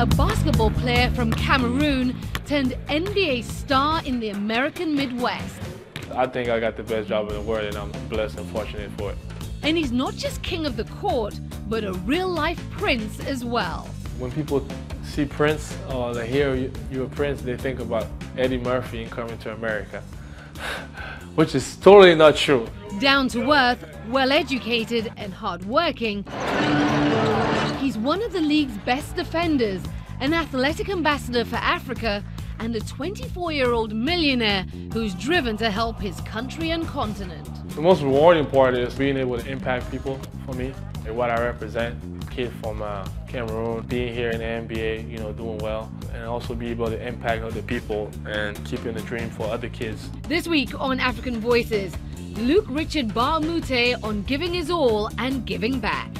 A basketball player from Cameroon turned NBA star in the American Midwest. I think I got the best job in the world, and I'm blessed and fortunate for it. And he's not just king of the court, but a real-life prince as well. When people see Prince or they hear you're a Prince, they think about Eddie Murphy and Coming to America, which is totally not true. Down to earth, well-educated and hard-working, he's one of the league's best defenders, an athletic ambassador for Africa, and a 24-year-old millionaire who's driven to help his country and continent. The most rewarding part is being able to impact people for me and what I represent. Kid from Cameroon, being here in the NBA, doing well, and also be able to impact other people and keeping the dream for other kids. This week on African Voices, Luc Mbah Moute on giving his all and giving back.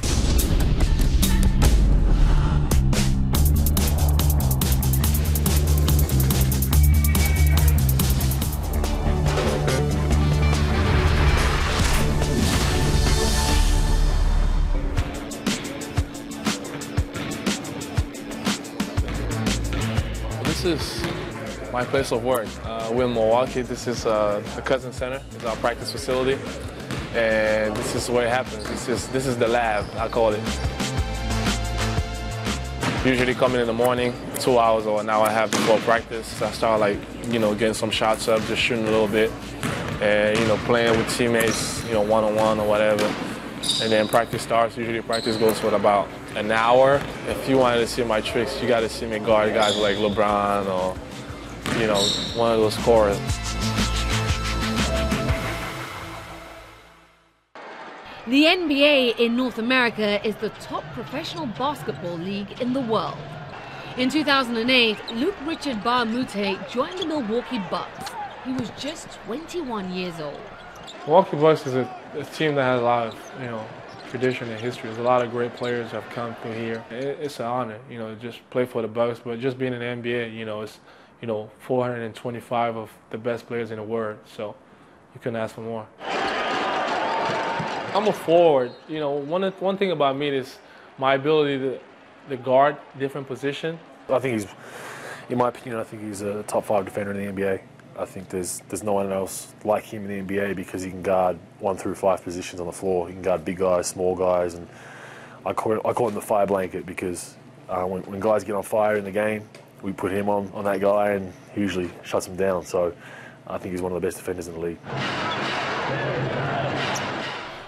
This is my place of work. We're in Milwaukee. This is the Cousin Center. It's our practice facility, and this is where it happens. This is the lab, I call it. Usually coming in the morning, 2 hours or an hour and a half before practice. I start getting some shots up, just shooting a little bit, and playing with teammates, one-on-one or whatever. And then practice starts. Usually practice goes for about an hour. If you wanted to see my tricks, you got to see me guard guys like LeBron or, one of those scorers. The NBA in North America is the top professional basketball league in the world. In 2008, Luc Mbah Moute joined the Milwaukee Bucks. He was just 21 years old. Milwaukee Bucks is a team that has a lot of, tradition and history. There's a lot of great players that have come through here. It's an honor, to just play for the Bucks, but just being in the NBA, it's, 425 of the best players in the world, so you couldn't ask for more. I'm a forward. One thing about me is my ability to guard different positions. I think in my opinion, I think he's a top 5 defender in the NBA. I think there's no one else like him in the NBA because he can guard 1 through 5 positions on the floor. He can guard big guys, small guys, and I call him the fire blanket because when guys get on fire in the game, we put him on that guy and he usually shuts him down. So I think he's one of the best defenders in the league.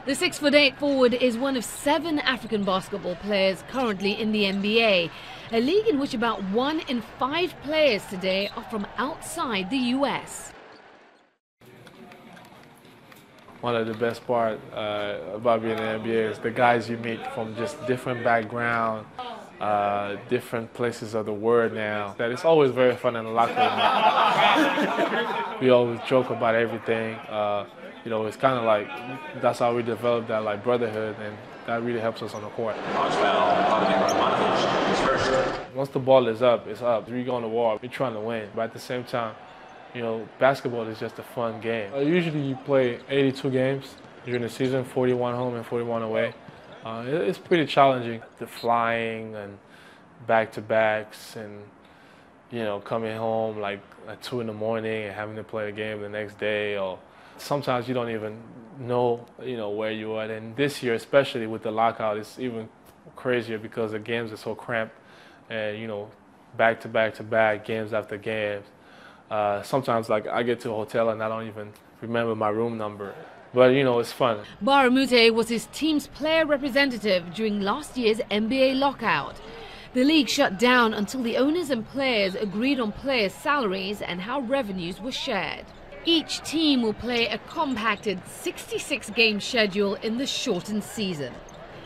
The 6'8" forward is one of 7 African basketball players currently in the NBA, a league in which about 1 in 5 players today are from outside the US. One of the best parts about being in the NBA is the guys you meet from just different backgrounds, different places of the world now. That it's always very fun in the locker room. We always joke about everything. It's kind of like that's how we develop that brotherhood, and that really helps us on the court. Once the ball is up, it's up. We go on the wall, we're trying to win. But at the same time, basketball is just a fun game. Usually you play 82 games during the season, 41 home and 41 away. It's pretty challenging. The flying and back-to-backs and, coming home like at 2 in the morning and having to play a game the next day. Or sometimes you don't even know, where you are. And this year, especially with the lockout, it's even crazier because the games are so cramped and, back-to-back-to-back, games after games. Sometimes, I get to a hotel and I don't even remember my room number. But, it's fun. Mbah Moute was his team's player representative during last year's NBA lockout. The league shut down until the owners and players agreed on players' salaries and how revenues were shared. Each team will play a compacted 66-game schedule in the shortened season.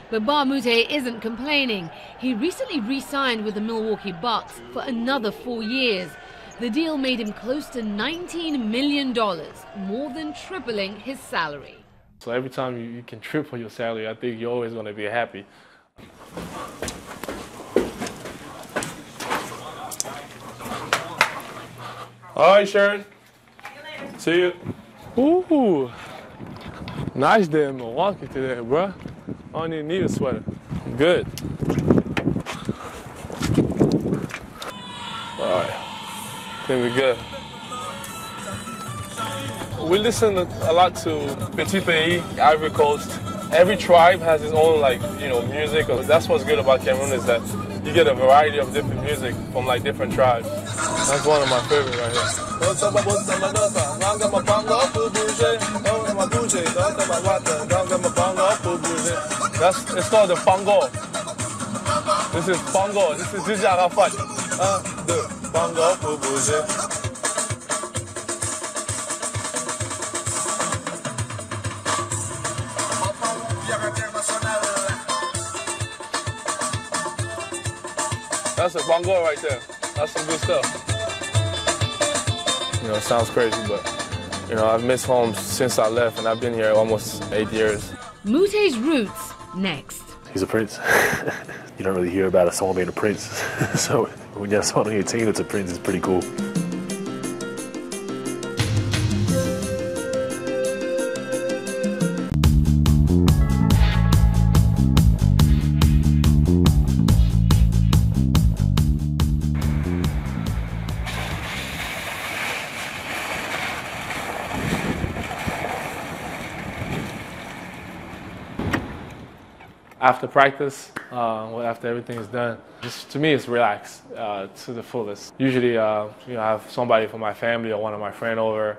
But Mbah Moute isn't complaining. He recently re-signed with the Milwaukee Bucks for another 4 years. The deal made him close to $19 million, more than tripling his salary. So every time you can triple your salary, I think you're always going to be happy. All right, Sharon. See you. Ooh, nice day in Milwaukee today, bro. I don't even need a sweater. I'm good. Think we're good. We listen a lot to Petit Pays, Ivory Coast. Every tribe has its own, like, you know, music. That's what's good about Cameroon, is that you get a variety of different music from like different tribes. That's one of my favorites right here. It's called the Fango. This is Fango. This is DJ Arafat. The Fango pour bouger. That's a bongo right there. That's some good stuff. You know, it sounds crazy, but, you know, I've missed home since I left, and I've been here almost 8 years. Moute's roots next. He's a prince. You don't really hear about someone being a prince. So when you have someone on your team that's a prince, it's pretty cool. After practice, after everything is done, just to me it's relaxed to the fullest. Usually, you know, I have somebody from my family or one of my friends over.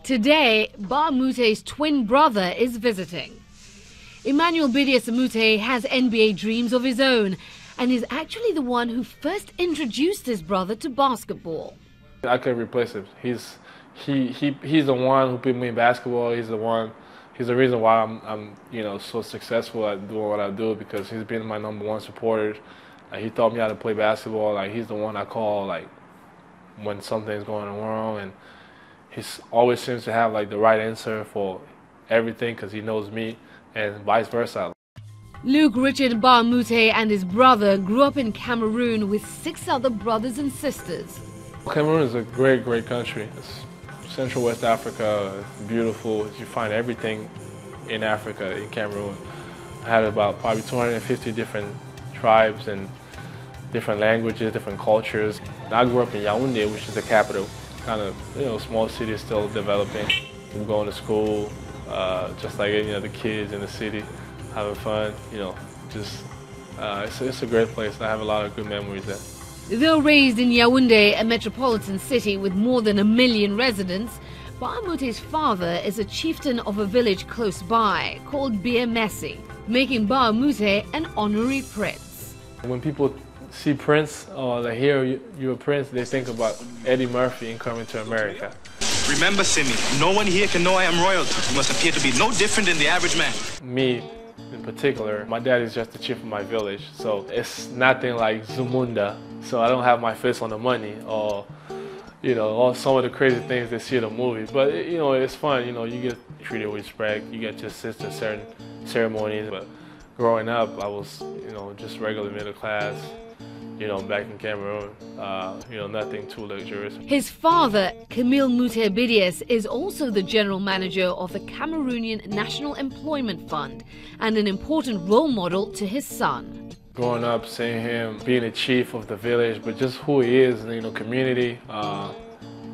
Today, Mbah Moute's twin brother is visiting. Emmanuel Bidias Moute has NBA dreams of his own and is actually the one who first introduced his brother to basketball. I can't replace him. He's the one who put me in basketball. He's the reason why I'm you know, so successful at doing what I do, because he's been my #1 supporter. He taught me how to play basketball. Like, he's the one I call, like, when something's going wrong, and he always seems to have like the right answer for everything because he knows me, and vice versa. Luc Mbah Moute and his brother grew up in Cameroon with 6 other brothers and sisters. Cameroon is a great, great country. It's Central West Africa, it's beautiful. You find everything in Africa, in Cameroon. I had about probably 250 different tribes and different languages, different cultures. I grew up in Yaoundé, which is the capital. Kind of, you know, small city, still developing. We're going to school, just like any other kids in the city, having fun, you know, just, it's a great place. I have a lot of good memories there. Though raised in Yaoundé, a metropolitan city with more than 1 million residents, Mbah Moute's father is a chieftain of a village close by called Bir Messi, making Mbah Moute an honorary prince. When people see Prince or they hear you're a prince, they think about Eddie Murphy in Coming to America. Remember, Simi, no one here can know I am royalty. You must appear to be no different than the average man. Me, in particular, my dad is just the chief of my village, so it's nothing like Zamunda. So I don't have my face on the money or, you know, all some of the crazy things they see in the movies. But, you know, it's fun. You know, you get treated with respect. You get to assist in certain ceremonies. But growing up, I was, you know, just regular middle class, you know, back in Cameroon. You know, nothing too luxurious. His father, Camille Moute Bidias, is also the general manager of the Cameroonian National Employment Fund and an important role model to his son. Growing up, seeing him being the chief of the village, but just who he is in the, you know, community,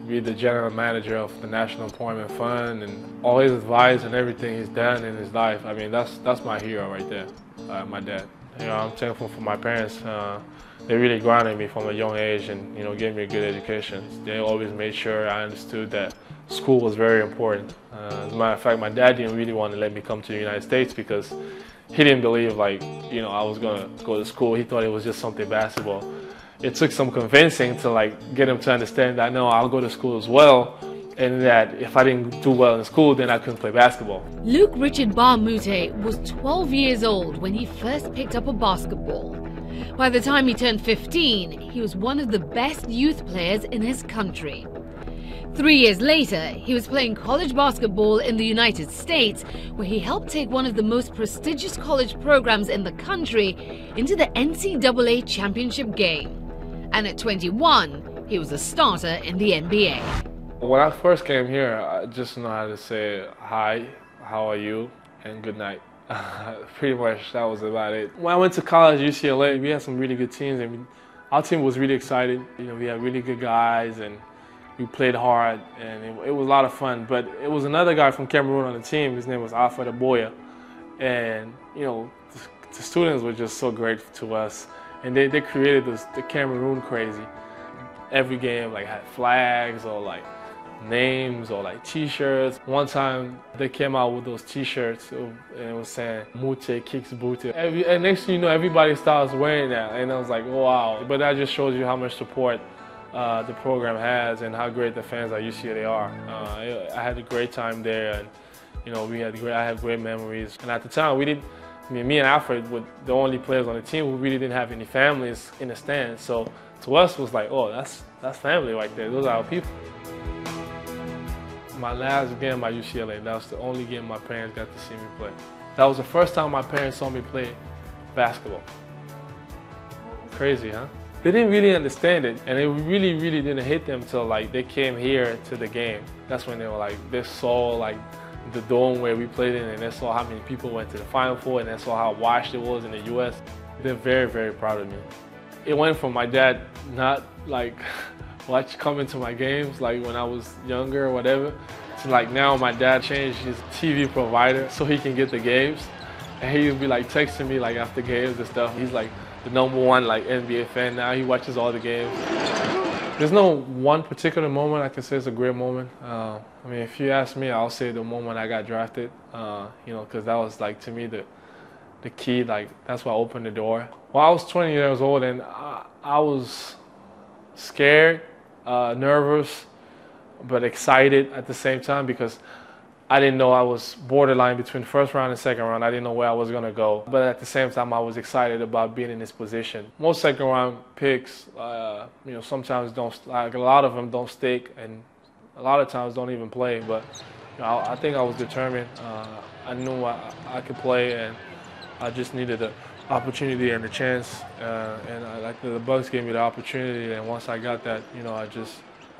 be the general manager of the National Employment Fund, and all his advice and everything he's done in his life. I mean, that's my hero right there, my dad. You know, I'm thankful for my parents. They really grounded me from a young age and, you know, gave me a good education. They always made sure I understood that school was very important. As a matter of fact, my dad didn't really want to let me come to the United States because he didn't believe, like, you know, I was gonna go to school. He thought it was just something basketball. It took some convincing to, like, get him to understand that, no, I'll go to school as well, and that if I didn't do well in school, then I couldn't play basketball. Luc Mbah Moute was 12 years old when he first picked up a basketball. By the time he turned 15, he was one of the best youth players in his country. 3 years later, he was playing college basketball in the United States, where he helped take one of the most prestigious college programs in the country into the NCAA championship game. And at 21, he was a starter in the NBA. When I first came here, I just know how to say hi, how are you, and good night. Pretty much that was about it. When I went to college, UCLA, we had some really good teams, and our team was really excited. You know, we had really good guys, and We played hard, and it was a lot of fun. But it was another guy from Cameroon on the team. His name was Alpha Boya, and the students were just so great to us, and they created the Cameroon crazy. Every game like had flags or like names or like T-shirts. One time they came out with those T-shirts and it was saying Moute kicks Moute. And next thing you know, everybody starts wearing that, and I was like, oh, wow. But that just shows you how much support the program has and how great the fans at UCLA are. I had a great time there, and I had great memories. And at the time, me and Alfred were the only players on the team who really didn't have any families in the stands. So to us, it was like, oh, that's family right there. Those are our people. My last game at UCLA, that was the only game my parents got to see me play. That was the first time my parents saw me play basketball. Crazy, huh? They didn't really understand it, and it really, really didn't hit them until like they came here to the game. That's when they were like, they saw like the dome where we played in, and they saw how many people went to the Final Four, and they saw how washed it was in the U.S. They're very, very proud of me. It went from my dad not like coming to my games like when I was younger or whatever, to like now my dad changed his TV provider so he can get the games, and he would be like texting me like after games and stuff. He's like the #1 like NBA fan now. He watches all the games. There's no one particular moment I can say it's a great moment. I mean, if you ask me, I'll say the moment I got drafted, because that was like to me the key, like that's what opened the door. Well, I was 20 years old, and I was scared, nervous, but excited at the same time because I didn't know. I was borderline between first round and second round. I didn't know where I was going to go. But at the same time, I was excited about being in this position. Most second round picks, sometimes don't, like a lot of them don't stick, and a lot of times don't even play. But I think I was determined. I knew I could play, and I just needed the opportunity and the chance. The Bucks gave me the opportunity, and once I got that,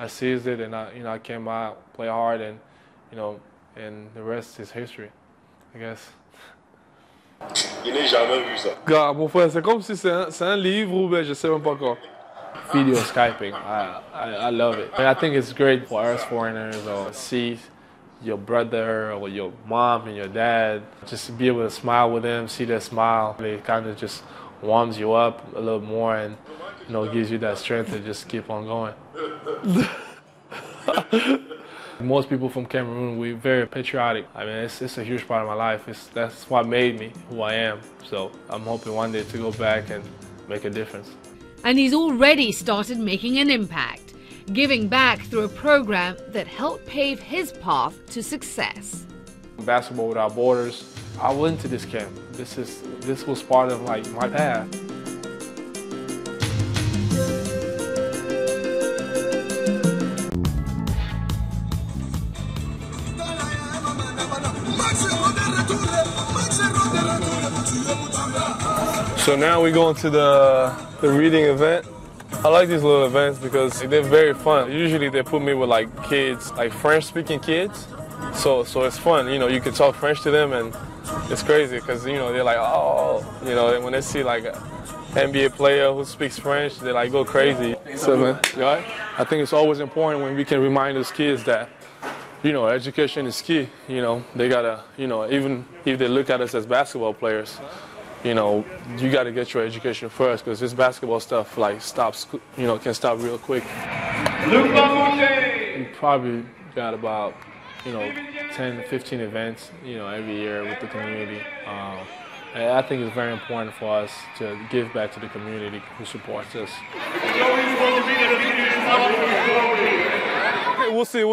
I seized it, and I came out, play hard, and and the rest is history, I guess. Il n'est jamais vu ça. Gars, mon frère, c'est comme si c'est un livre ou ben je sais même pas quoi. Video Skyping, I love it. And I think it's great for us foreigners or see your brother or your mom and your dad, just to be able to smile with them, see their smile. It kind of just warms you up a little more, and gives you that strength to just keep on going. Most people from Cameroon, we're very patriotic. I mean, it's a huge part of my life. That's what made me who I am. So I'm hoping one day to go back and make a difference. And he's already started making an impact, giving back through a program that helped pave his path to success. Basketball Without Borders, I went to this camp. This was part of like my path. So now we're going to the reading event. I like these little events because they're very fun. Usually they put me with like kids, like French-speaking kids. So it's fun, you can talk French to them, and it's crazy because, they're like, oh, and when they see like an NBA player who speaks French, they like go crazy. So man, right? I think it's always important when we can remind those kids that, education is key. They gotta, even if they look at us as basketball players, you got to get your education first, because this basketball stuff like stops, can stop real quick. Luc Mbah. We probably got about, 10 to 15 events, every year with the community. And I think it's very important for us to give back to the community who supports us. Okay, we'll see.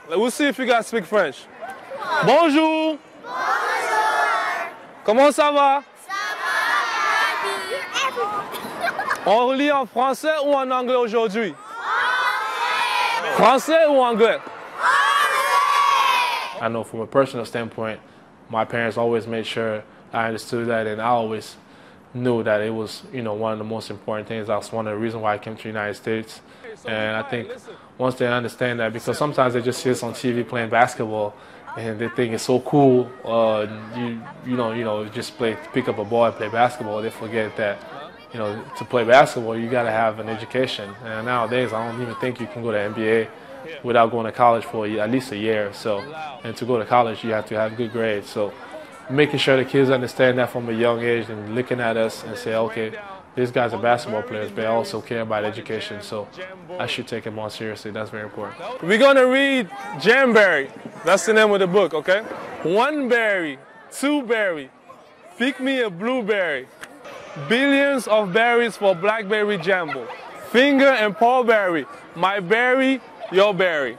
We'll see if you guys speak French. Bonjour. Bonjour. Comment ça va? On lit en français ou en anglais aujourd'hui? Français ou anglais? I know from a personal standpoint, my parents always made sure I understood that, and I always knew that it was, one of the most important things. That's one of the reasons why I came to the United States. And I think once they understand that, because sometimes they just see us on TV playing basketball, and they think it's so cool, just pick up a ball and play basketball. They forget that, to play basketball, you got to have an education. And nowadays, I don't even think you can go to NBA without going to college for at least a year. So, and to go to college, you have to have good grades. So, making sure the kids understand that from a young age and looking at us and say, okay, these guys are basketball players, but they also care about education. So, I should take it more seriously. That's very important. We're gonna read Jamberry. That's the name of the book, okay? 1 berry, 2 berry, pick me a blueberry. Billions of berries for blackberry jamble. Finger and paw berry, my berry, your berry.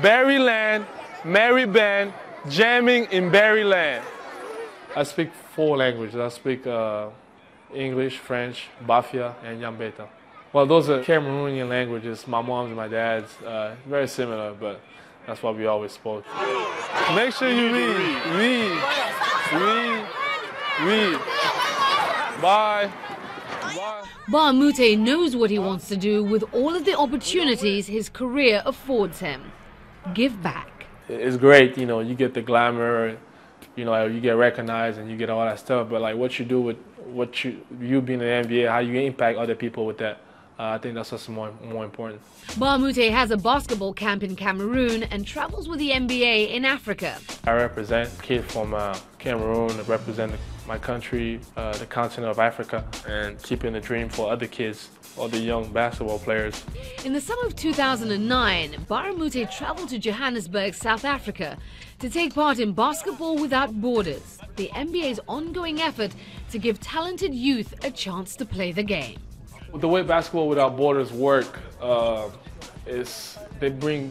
Berryland, merry band, jamming in Berryland. I speak 4 languages. I speak English, French, Bafia, and Yambeta. Well, those are Cameroonian languages. My mom's and my dad's very similar, but that's what we always spoke. Make sure you read. Bye. Mbah Moute knows what he wants to do with all of the opportunities his career affords him. Give back. It's great, you know, you get the glamour, you know, you get recognized and you get all that stuff, but like what you do with you being in the NBA, how you impact other people with that, I think that's what's more important. Mbah Moute has a basketball camp in Cameroon and travels with the NBA in Africa. I represent kids from Cameroon, I represent my country, the continent of Africa, and keeping the dream for other kids, other young basketball players. In the summer of 2009, Mbah Moute traveled to Johannesburg, South Africa, to take part in Basketball Without Borders, the NBA's ongoing effort to give talented youth a chance to play the game. The way Basketball Without Borders work is they bring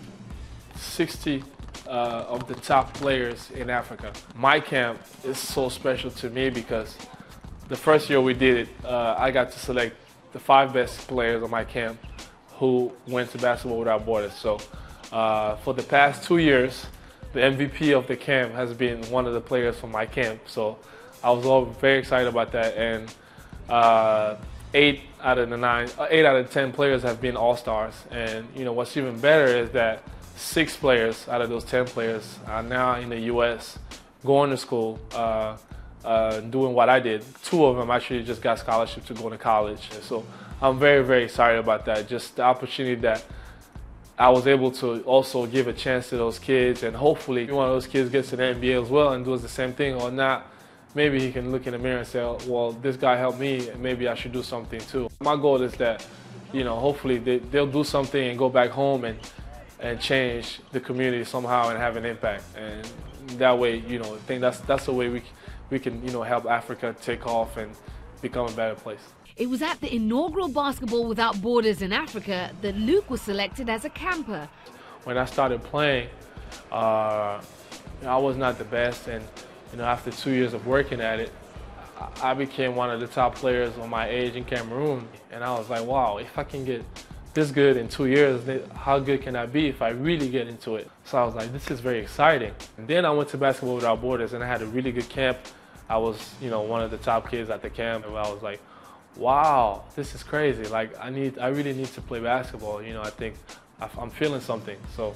60 of the top players in Africa. My camp is so special to me because the first year we did it, I got to select the 5 best players of my camp who went to Basketball Without Borders. So for the past 2 years, the MVP of the camp has been one of the players from my camp. So I was all very excited about that. And 8 out of 10 players have been all-stars. And you know what's even better is that 6 players out of those 10 players are now in the U.S. going to school, doing what I did. 2 of them actually just got scholarships to go to college. And so I'm very, very excited about that. Just the opportunity that I was able to also give a chance to those kids, and hopefully one of those kids gets to the NBA as well and does the same thing, or not. Maybe he can look in the mirror and say, well, this guy helped me, and maybe I should do something too. My goal is that, you know, hopefully they'll do something and go back home and change the community somehow and have an impact. And that way, you know, I think that's the way we can, you know, help Africa take off and become a better place. It was at the inaugural Basketball Without Borders in Africa that Luc was selected as a camper. When I started playing, I was not the best, and you know, after 2 years of working at it, I became one of the top players on my age in Cameroon. And I was like, wow, if I can get this good in 2 years, how good can I be if I really get into it? So I was like, this is very exciting. And then I went to Basketball Without Borders, and I had a really good camp. I was, you know, one of the top kids at the camp, and I was like, wow, this is crazy. Like, I really need to play basketball. You know, I think I'm feeling something. So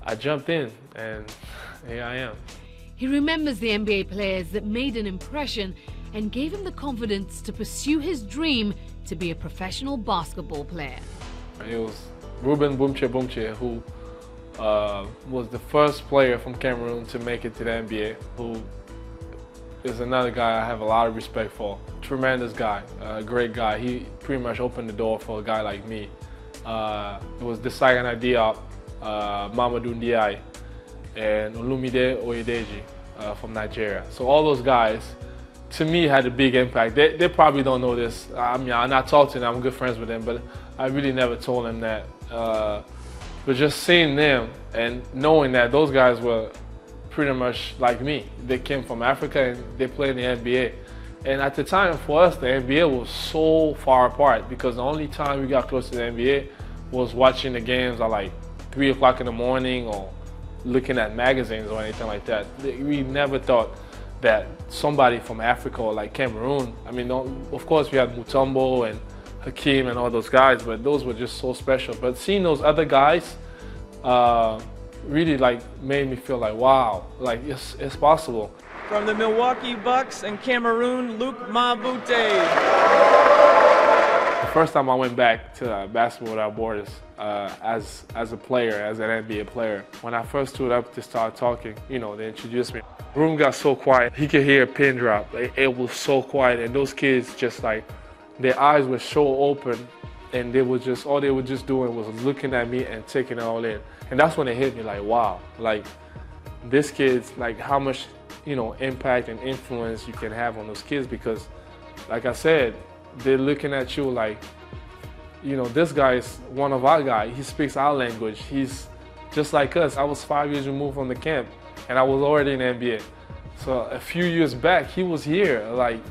I jumped in, and here I am. He remembers the NBA players that made an impression and gave him the confidence to pursue his dream to be a professional basketball player. It was Ruben Bumche, who was the first player from Cameroon to make it to the NBA, who is another guy I have a lot of respect for. Tremendous guy, great guy. He pretty much opened the door for a guy like me. It was Desagana Diop, Mamadou Ndiaye, and Olumide Oyedeji from Nigeria. So all those guys, to me, had a big impact. They probably don't know this. I mean, I talk to them, I'm good friends with them, but I really never told them that. But just seeing them and knowing that those guys were pretty much like me. They came from Africa and they played in the NBA. And at the time, for us, the NBA was so far apart because the only time we got close to the NBA was watching the games at like 3 o'clock in the morning or looking at magazines or anything like that. We never thought that somebody from Africa or like Cameroon, I mean, of course we had Mutombo and Hakeem and all those guys, but those were just so special. But seeing those other guys really like made me feel like, wow, like it's possible. From the Milwaukee Bucks and Cameroon, Luc Mbah. The first time I went back to Basketball Without Borders as a player, as an NBA player, when I first stood up to start talking, you know, they introduced me. The room got so quiet, he could hear a pin drop. It was so quiet, and those kids just like, their eyes were so open, and they were just, all they were just doing was looking at me and taking it all in. And that's when it hit me, like, wow, like, this kid's, like, how much, you know, impact and influence you can have on those kids, because, like I said, they're looking at you like, you know, this guy is one of our guys. He speaks our language. He's just like us. I was 5 years removed from the camp, and I was already in the NBA. So a few years back, he was here. Like,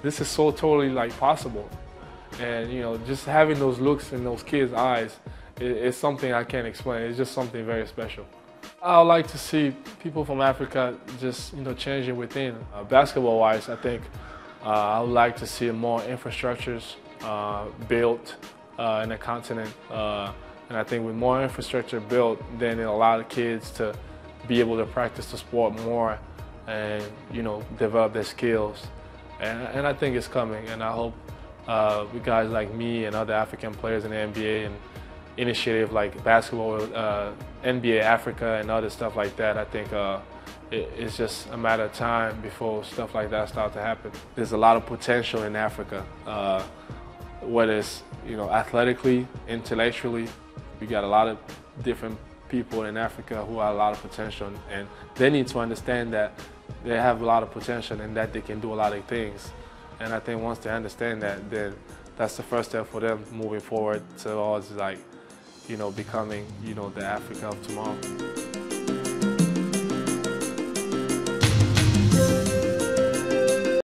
this is so totally, like, possible. And, you know, just having those looks in those kids' eyes is something I can't explain. It's just something very special. I would like to see people from Africa just, you know, changing within. Basketball-wise, I think I would like to see more infrastructures built in the continent. And I think with more infrastructure built, then it'll allow the kids to be able to practice the sport more and, you know, develop their skills. And I think it's coming, and I hope with guys like me and other African players in the NBA and initiative like basketball, NBA Africa and other stuff like that, I think it's just a matter of time before stuff like that start to happen. There's a lot of potential in Africa, whether it's, you know, athletically, intellectually. We got a lot of different people in Africa who have a lot of potential, and they need to understand that they have a lot of potential and that they can do a lot of things. And I think once they understand that, then that's the first step for them moving forward towards, like, you know, becoming, you know, the Africa of tomorrow.